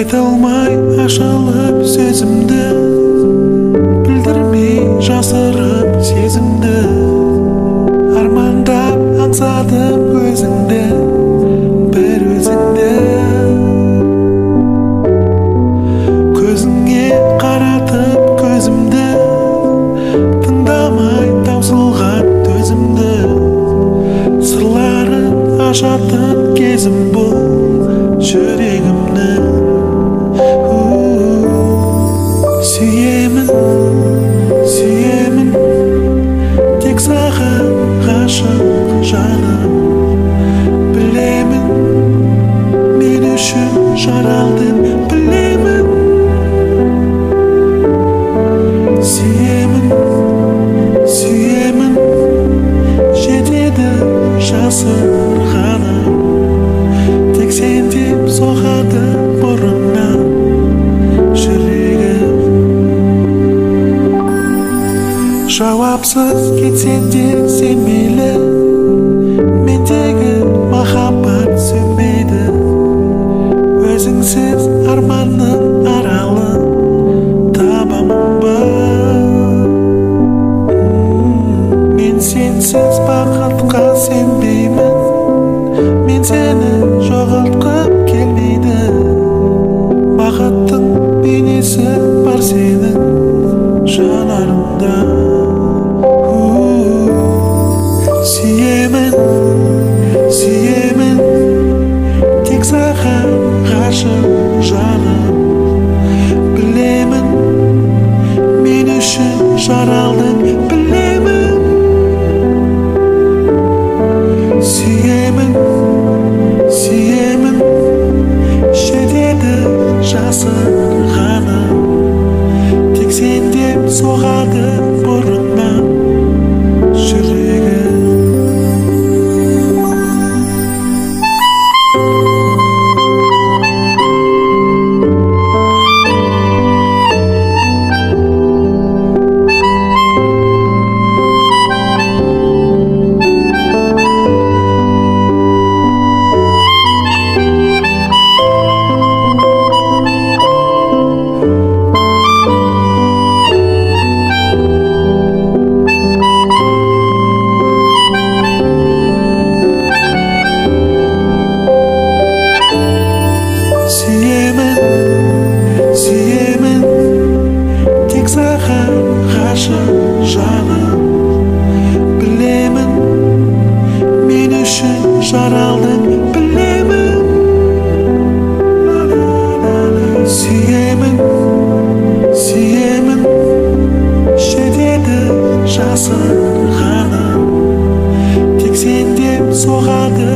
айта алмай ашылып сөзімді, білдірмей жасырып сезімді, армандап аңсадым өзіңді, бір өзіңді. Көзіңе қаратып көзімді, тыңдамай таусылған төзімді, сырларын ашатын кезім бұл жүрегімнің. Сүйемін, сүйемін, тек саған ғашық жаным. Білемін, мен үшін жаралдың, білемін. Сүйемін, сүйемін, жетеді жасырғаным. Тек сен деп соғады бұрыннан жүрегім. Жауапсыз кетсең де сен мейлі, мендегі махаббат сөнбейді. Өзіңсіз арманның аралын табамын ба? Мен сенсіз бақытқа сенбеймін, мен сені жоғалтқым келмейді. Бақыттың бейнесі бар сенің жанарыңда. Сүйемін, сүйемін, тек саған ғашық жаным. Білемін, мен үшін жаралдың, білемін. Сүйемін, сүйемін, жетеді жасырғаным. Тек сен деп соғады бұрыннан жүрегім. Сүйемін, тек саған ғашық жаным. Білемін, мен үшін жаралдың, білемін. Сүйемін, сүйемін, жетеді жасырғаным. Тек сен деп соғады